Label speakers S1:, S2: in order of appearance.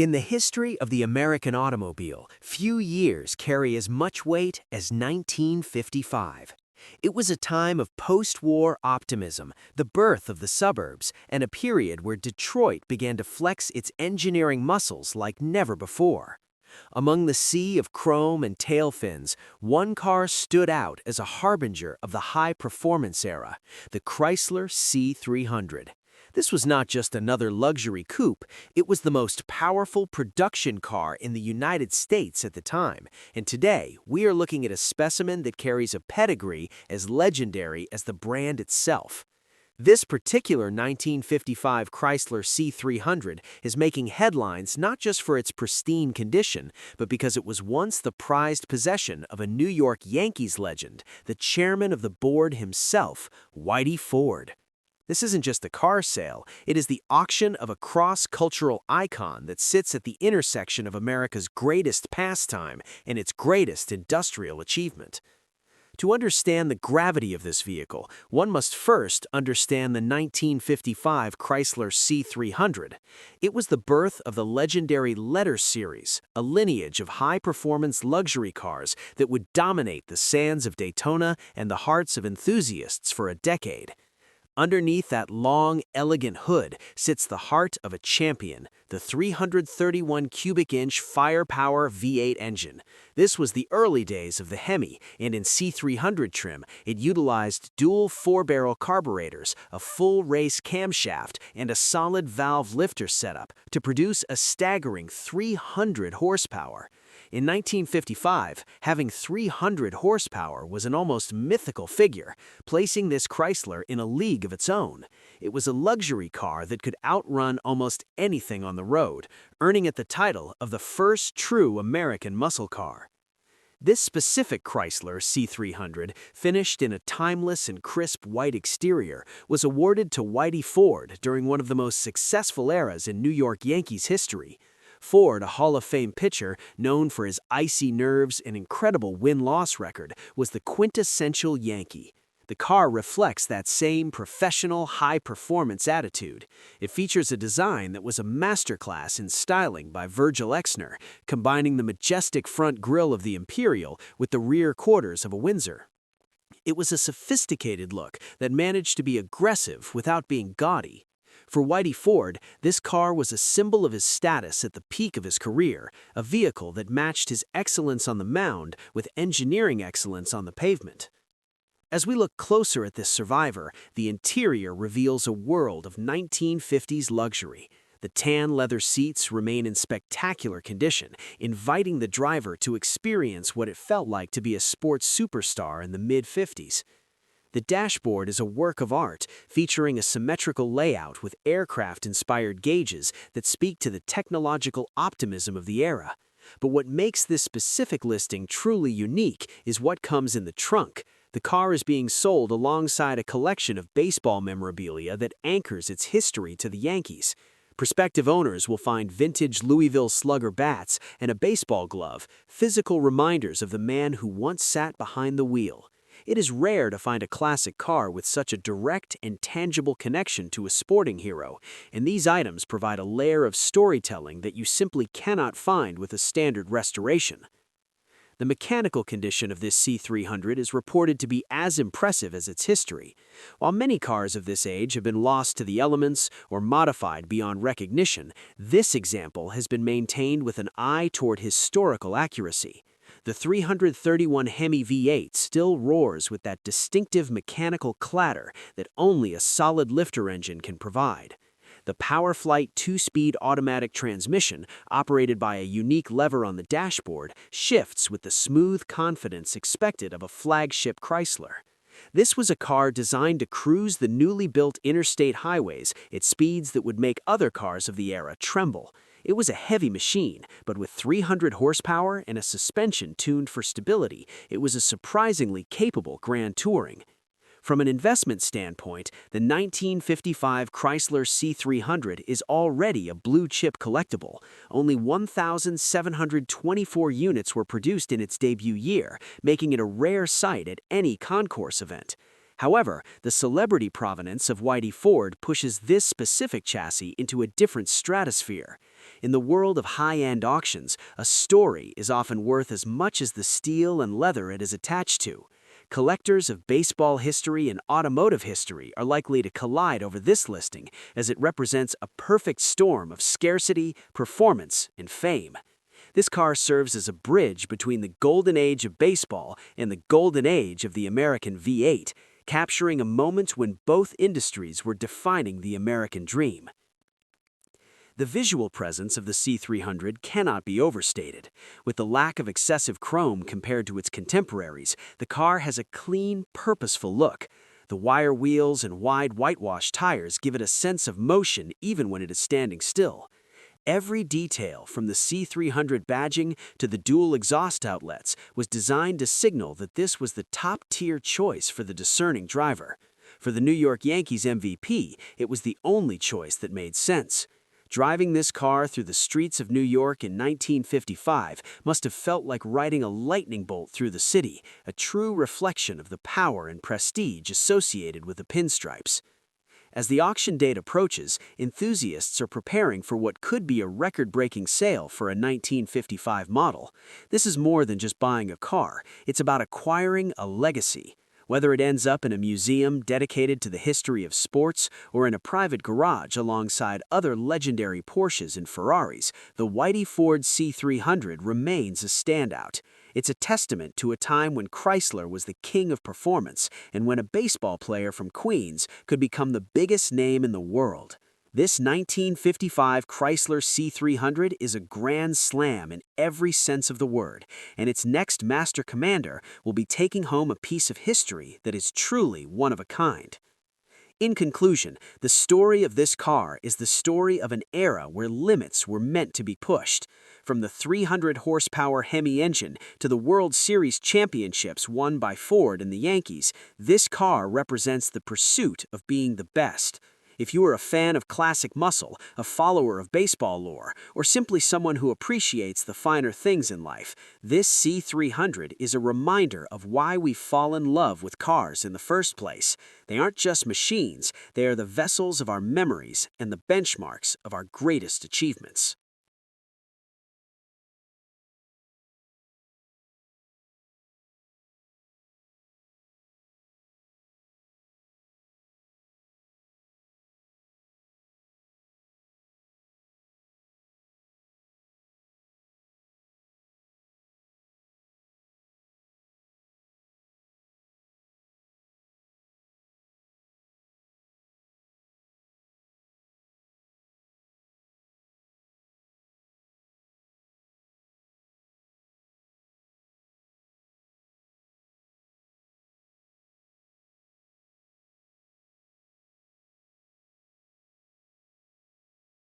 S1: In the history of the American automobile, few years carry as much weight as 1955. It was a time of post-war optimism, the birth of the suburbs, and a period where Detroit began to flex its engineering muscles like never before. Among the sea of chrome and tailfins, one car stood out as a harbinger of the high-performance era, the Chrysler C-300. This was not just another luxury coupe, it was the most powerful production car in the United States at the time, and today we are looking at a specimen that carries a pedigree as legendary as the brand itself. This particular 1955 Chrysler C-300 is making headlines not just for its pristine condition, but because it was once the prized possession of a New York Yankees legend, the chairman of the board himself, Whitey Ford. This isn't just a car sale, it is the auction of a cross-cultural icon that sits at the intersection of America's greatest pastime and its greatest industrial achievement. To understand the gravity of this vehicle, one must first understand the 1955 Chrysler C-300. It was the birth of the legendary Letter series, a lineage of high-performance luxury cars that would dominate the sands of Daytona and the hearts of enthusiasts for a decade. Underneath that long, elegant hood sits the heart of a champion, the 331 cubic inch firepower V8 engine. This was the early days of the Hemi, and in C300 trim, it utilized dual 4-barrel carburetors, a full race camshaft, and a solid valve lifter setup to produce a staggering 300 horsepower. In 1955, having 300 horsepower was an almost mythical figure, placing this Chrysler in a league of its own. It was a luxury car that could outrun almost anything on the road, earning it the title of the first true American muscle car. This specific Chrysler C-300, finished in a timeless and crisp white exterior, was awarded to Whitey Ford during one of the most successful eras in New York Yankees history. Ford, a Hall of Fame pitcher known for his icy nerves and incredible win-loss record, was the quintessential Yankee. The car reflects that same professional, high-performance attitude. It features a design that was a masterclass in styling by Virgil Exner, combining the majestic front grille of the Imperial with the rear quarters of a Windsor. It was a sophisticated look that managed to be aggressive without being gaudy. For Whitey Ford, this car was a symbol of his status at the peak of his career, a vehicle that matched his excellence on the mound with engineering excellence on the pavement. As we look closer at this survivor, the interior reveals a world of 1950s luxury. The tan leather seats remain in spectacular condition, inviting the driver to experience what it felt like to be a sports superstar in the mid-50s. The dashboard is a work of art, featuring a symmetrical layout with aircraft-inspired gauges that speak to the technological optimism of the era. But what makes this specific listing truly unique is what comes in the trunk. The car is being sold alongside a collection of baseball memorabilia that anchors its history to the Yankees. Prospective owners will find vintage Louisville Slugger bats and a baseball glove, physical reminders of the man who once sat behind the wheel. It is rare to find a classic car with such a direct and tangible connection to a sporting hero, and these items provide a layer of storytelling that you simply cannot find with a standard restoration. The mechanical condition of this C-300 is reported to be as impressive as its history. While many cars of this age have been lost to the elements or modified beyond recognition, this example has been maintained with an eye toward historical accuracy. The 331 Hemi V8 still roars with that distinctive mechanical clatter that only a solid lifter engine can provide. The PowerFlight 2-speed automatic transmission, operated by a unique lever on the dashboard, shifts with the smooth confidence expected of a flagship Chrysler. This was a car designed to cruise the newly built interstate highways at speeds that would make other cars of the era tremble. It was a heavy machine, but with 300 horsepower and a suspension tuned for stability, it was a surprisingly capable grand touring. From an investment standpoint, the 1955 Chrysler C-300 is already a blue-chip collectible. Only 1,724 units were produced in its debut year, making it a rare sight at any concourse event. However, the celebrity provenance of Whitey Ford pushes this specific chassis into a different stratosphere. In the world of high-end auctions, a story is often worth as much as the steel and leather it is attached to. Collectors of baseball history and automotive history are likely to collide over this listing, as it represents a perfect storm of scarcity, performance, and fame. This car serves as a bridge between the golden age of baseball and the golden age of the American V8, capturing a moment when both industries were defining the American dream. The visual presence of the C-300 cannot be overstated. With the lack of excessive chrome compared to its contemporaries, the car has a clean, purposeful look. The wire wheels and wide whitewash tires give it a sense of motion even when it is standing still. Every detail, from the C-300 badging to the dual exhaust outlets, was designed to signal that this was the top-tier choice for the discerning driver. For the New York Yankees MVP, it was the only choice that made sense. Driving this car through the streets of New York in 1955 must have felt like riding a lightning bolt through the city, a true reflection of the power and prestige associated with the pinstripes. As the auction date approaches, enthusiasts are preparing for what could be a record-breaking sale for a 1955 model. This is more than just buying a car, it's about acquiring a legacy. Whether it ends up in a museum dedicated to the history of sports or in a private garage alongside other legendary Porsches and Ferraris, the Whitey Ford C-300 remains a standout. It's a testament to a time when Chrysler was the king of performance and when a baseball player from Queens could become the biggest name in the world. This 1955 Chrysler C-300 is a grand slam in every sense of the word, and its next master commander will be taking home a piece of history that is truly one of a kind. In conclusion, the story of this car is the story of an era where limits were meant to be pushed. From the 300-horsepower Hemi engine to the World Series championships won by Ford and the Yankees, this car represents the pursuit of being the best. If you are a fan of classic muscle, a follower of baseball lore, or simply someone who appreciates the finer things in life, this C-300 is a reminder of why we fall in love with cars in the first place. They aren't just machines, they are the vessels of our memories and the benchmarks of our greatest achievements.